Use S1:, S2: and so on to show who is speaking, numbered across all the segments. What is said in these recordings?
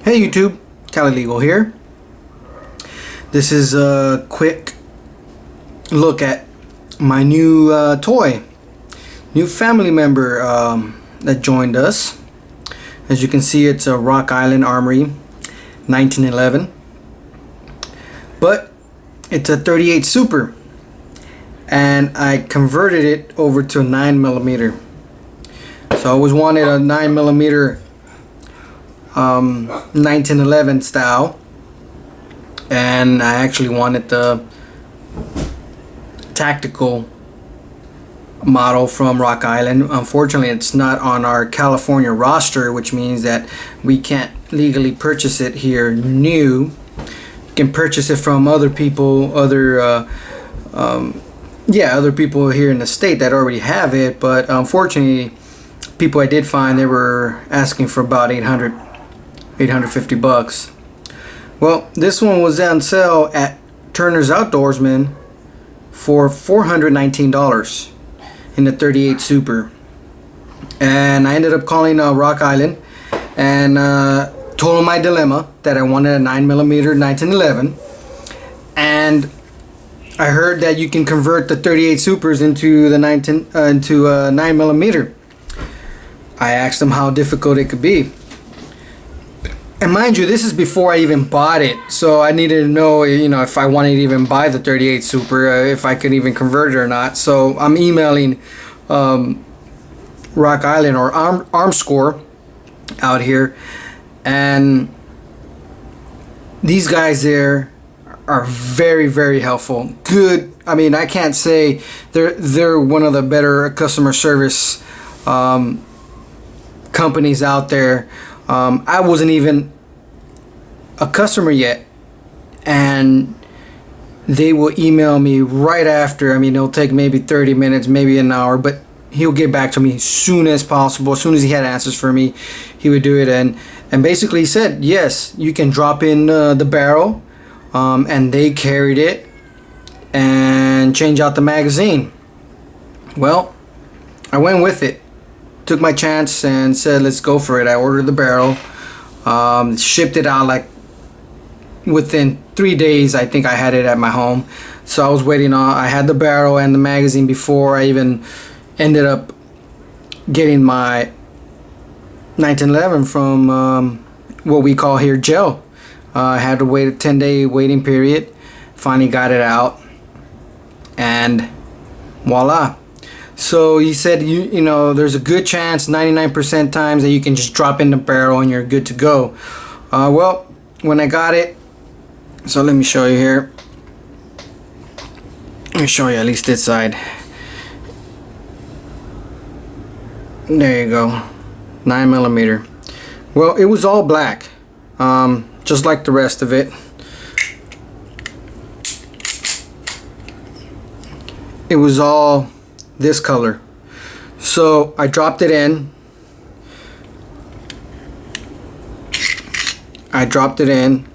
S1: Hey YouTube, Cali Legal here. This is a quick look at my new new family member that joined us. As you can see, it's a Rock Island Armory 1911, but it's a 38 Super, and I converted it over to a 9mm. So I always wanted a 9mm 1911 style, and I actually wanted the tactical model from Rock Island. Unfortunately, it's not on our California roster, which means that we can't legally purchase it here new. You can purchase it from other people, other people here in the state that already have it, but unfortunately, people I did find, they were asking for about $850. Well, this one was on sale at Turner's Outdoorsman for $419 in the 38 Super, and I ended up calling Rock Island and told them my dilemma, that I wanted a 9mm 1911, and I heard that you can convert the 38 Supers into the 9mm. I asked them how difficult it could be. And mind you, this is before I even bought it, so I needed to know, if I wanted to even buy the 38 Super, if I could even convert it or not. So I'm emailing Rock Island or Armscore out here, and these guys there are very, very helpful. Good. I mean, I can't say they're one of the better customer service companies out there. I wasn't even a customer yet, and they will email me right after. I mean, it'll take maybe 30 minutes, maybe an hour, but he'll get back to me as soon as possible. As soon as he had answers for me, he would do it. And basically he said, yes, you can drop in the barrel, and they carried it, and change out the magazine. Well, I went with it. Took my chance and said, let's go for it. I ordered the barrel, shipped it out like within 3 days. I think I had it at my home. So I was waiting on, I had the barrel and the magazine before I even ended up getting my 1911 from what we call here gel. I had to wait a 10-day waiting period. Finally got it out, and voila. So he said, you know, there's a good chance, 99% times, that you can just drop in the barrel and you're good to go. Well, when I got it, so let me show you here. Let me show you at least this side. There you go, 9mm. Well, it was all black, just like the rest of it. It was all this color. So I dropped it in.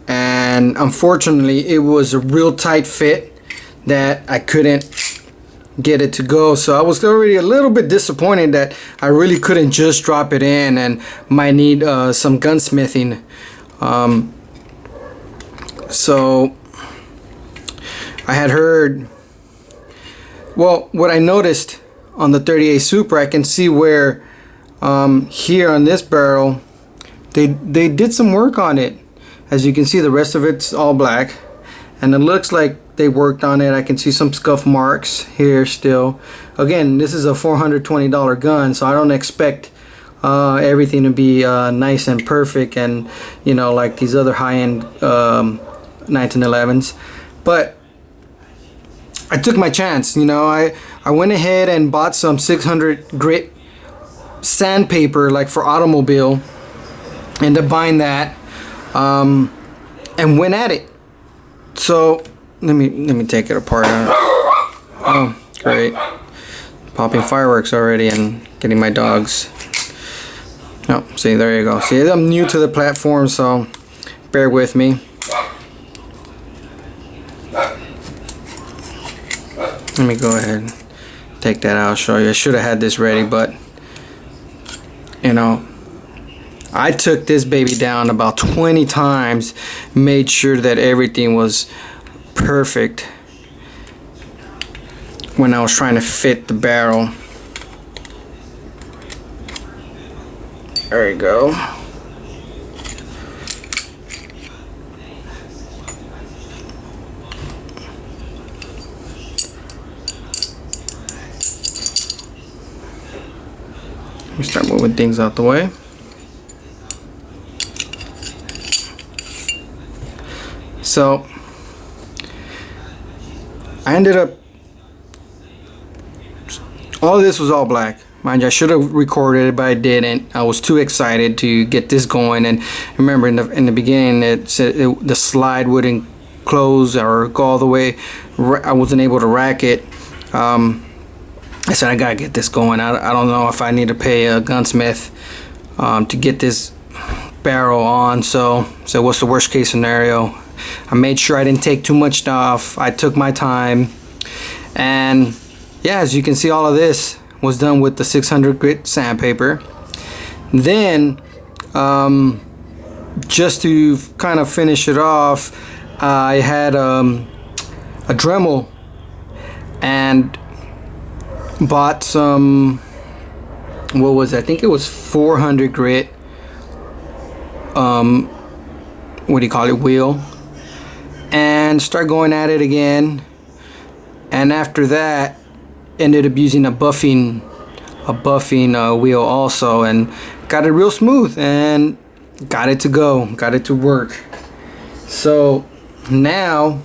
S1: And unfortunately it was a real tight fit that I couldn't get it to go. So I was already a little bit disappointed that I really couldn't just drop it in, and might need some gunsmithing. So I had heard, well, what I noticed on the 38 Super, I can see where here on this barrel they did some work on it. As you can see, the rest of it's all black, and it looks like they worked on it. I can see some scuff marks here still. Again, this is a $420 gun, so I don't expect everything to be nice and perfect, and like these other high-end 1911s. But I took my chance. I went ahead and bought some 600 grit sandpaper, like for automobile, and to bind that, and went at it. So let me take it apart. Oh, great! Popping fireworks already and getting my dogs. Oh, see, there you go. See, I'm new to the platform, so bear with me. Let me go ahead and take that out, show you. I should have had this ready, but I took this baby down about 20 times, made sure that everything was perfect when I was trying to fit the barrel. There you go. Let me start moving things out the way. So I ended up, all of this was all black. Mind you, I should have recorded it, but I didn't. I was too excited to get this going. And remember, in the beginning, it said the slide wouldn't close or go all the way. I wasn't able to rack it. I said I gotta get this going. I don't know if I need to pay a gunsmith to get this barrel on. So what's the worst case scenario? I made sure I didn't take too much off. I took my time, and yeah, as you can see, all of this was done with the 600 grit sandpaper. Then just to kind of finish it off, I had a Dremel and bought some, what was it? I think it was 400 grit what do you call it, wheel, and start going at it again. And after that, ended up using a buffing wheel also, and got it real smooth and got it to go, got it to work. So now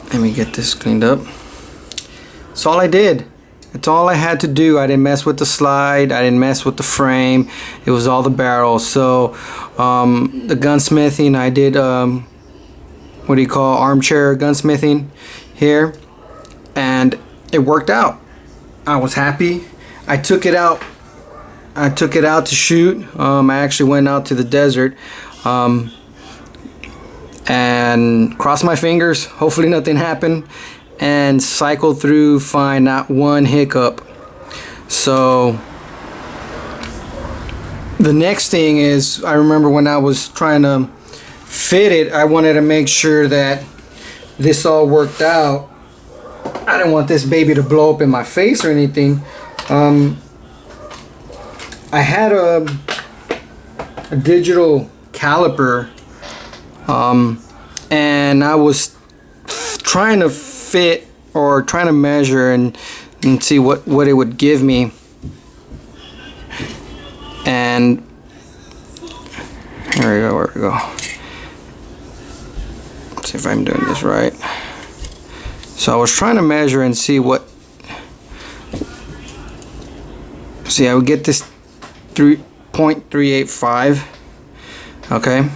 S1: let me get this cleaned up. That's all I did. That's all I had to do. I didn't mess with the slide, I didn't mess with the frame. It was all the barrels. So the gunsmithing, I did what do you call, armchair gunsmithing here, and it worked out. I was happy. I took it out to shoot. I actually went out to the desert and crossed my fingers, hopefully nothing happened, and cycled through fine, not one hiccup. So the next thing is, I remember when I was trying to fit it, I wanted to make sure that this all worked out. I didn't want this baby to blow up in my face or anything. I had a digital caliper, and I was trying to fit, or trying to measure and see what it would give me. And here we go, where we go. Let's see if I'm doing this right. So I was trying to measure and see what, see, I would get this 3.385, okay,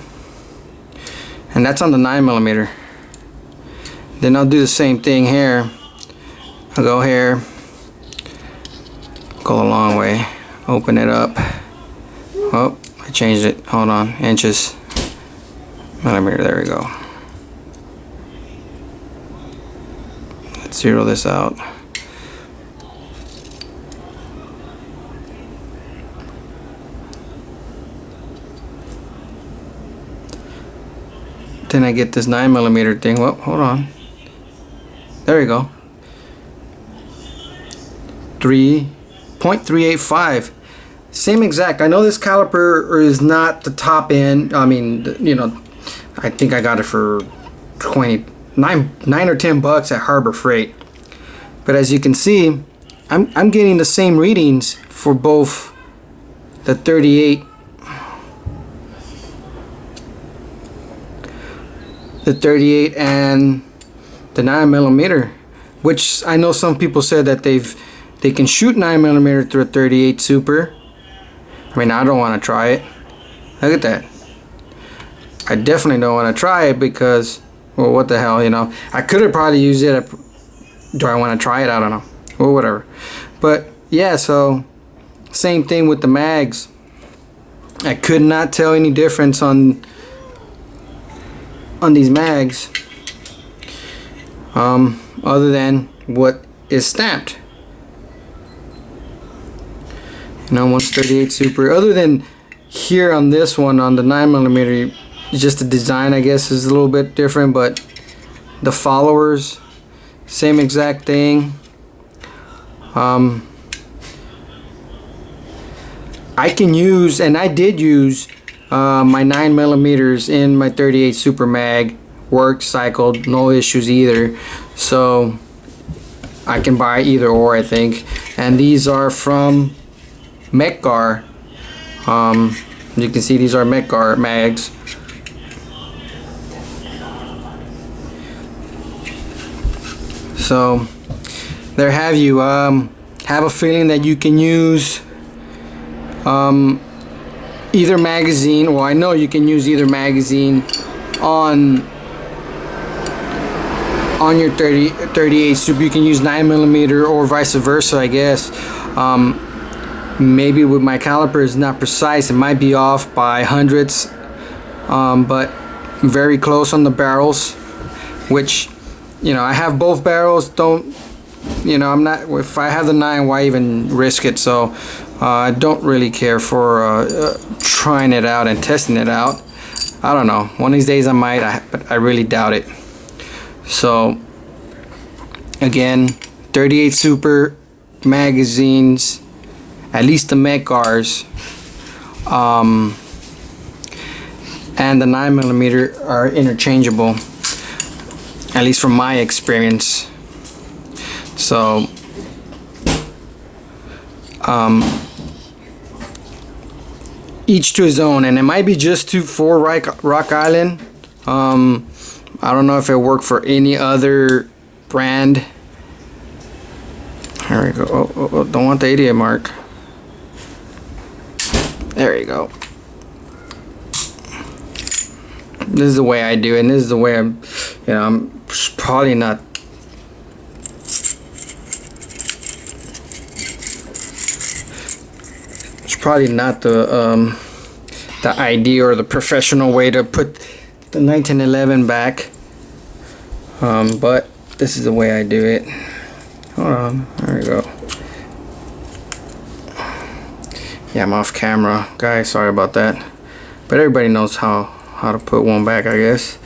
S1: and that's on the 9mm. Then I'll do the same thing here. I'll go here, go a long way, open it up. Oh, I changed it, hold on, inches, millimeter, there we go. Let's zero this out. Then I get this 9mm thing. Well, hold on. There you go. 3.385. Same exact. I know this caliper is not the top end. I mean, you know, I think I got it for 9 or 10 bucks at Harbor Freight. But as you can see, I'm getting the same readings for both the 38 and the 9mm, which I know some people said that they can shoot 9mm through a 38 Super. I mean, I don't want to try it. Look at that. I definitely don't want to try it because, well, what the hell, you know. I could have probably used it. Do I want to try it? I don't know. Or whatever. But yeah, so same thing with the mags. I could not tell any difference on these mags, other than what is stamped. You know, one's 38 Super. Other than here on this one, on the 9mm, just the design I guess is a little bit different, but the followers, same exact thing. I can use, and I did use my 9mm in my 38 Super Mag. Worked, cycled, no issues either. So I can buy either or, I think. And these are from Metgar. You can see these are Metgar mags. So there have you. Have a feeling that you can use either magazine. Well, I know you can use either magazine on your 38 Super. You can use 9mm or vice versa, I guess. Maybe with my caliper is not precise, it might be off by hundredths, but very close on the barrels, which, you know, I have both barrels. Don't, you know, I'm not, if I have the 9, why even risk it? So I don't really care for trying it out and testing it out. I don't know, one of these days I might, but I really doubt it. So again, 38 Super magazines, at least the Metgars, and the 9mm are interchangeable, at least from my experience. So each to his own, and it might be just for Rock Island. I don't know if it worked for any other brand. There we go. Oh, don't want the idiot mark. There you go. This is the way I do it, and this is the way I'm, you know, I'm probably not. It's probably not the idea or the professional way to put the 1911 back, but this is the way I do it. Hold on, there we go. Yeah, I'm off camera, guys, sorry about that, but everybody knows how to put one back, I guess.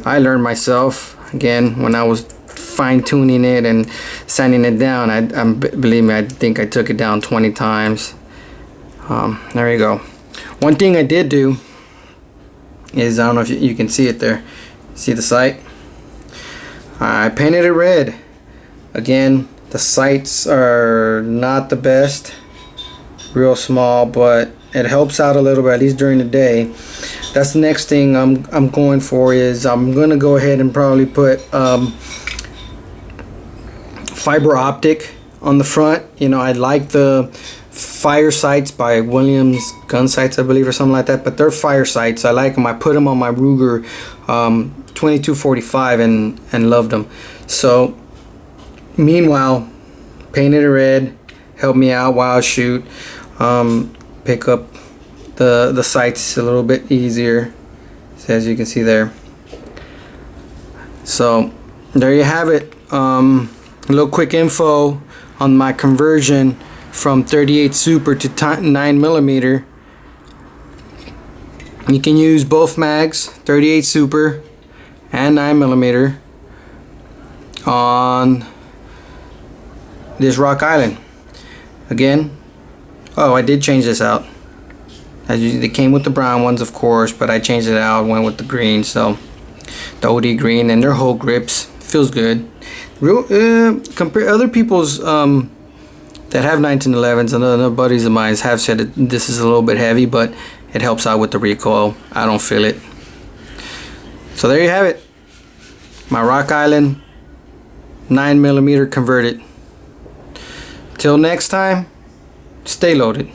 S1: I learned myself, again, when I was fine-tuning it and sanding it down. Believe me, I think I took it down 20 times. There you go. One thing I did do is, I don't know if you can see it there. See the sight? I painted it red. Again, the sights are not the best, real small, but it helps out a little bit, at least during the day. That's the next thing I'm going for, is I'm gonna go ahead and probably put fiber optic on the front. You know, I like the fire sights by Williams Gun Sights, I believe, or something like that, but they're fire sights. I like them. I put them on my Ruger 2245 and loved them. So meanwhile, painted it red, helped me out while I shoot, pick up the sights a little bit easier, as you can see there. So there you have it. A little quick info on my conversion from 38 Super to 9mm. You can use both mags, 38 Super and 9mm, on this Rock Island. Again, oh, I did change this out. They came with the brown ones, of course, but I changed it out, went with the green. So the OD green, and their whole grips feels good. Real compare other people's that have 1911s, and other buddies of mine have said that this is a little bit heavy, but it helps out with the recoil. I don't feel it. So there you have it, my Rock Island 9mm converted. Till next time, stay loaded.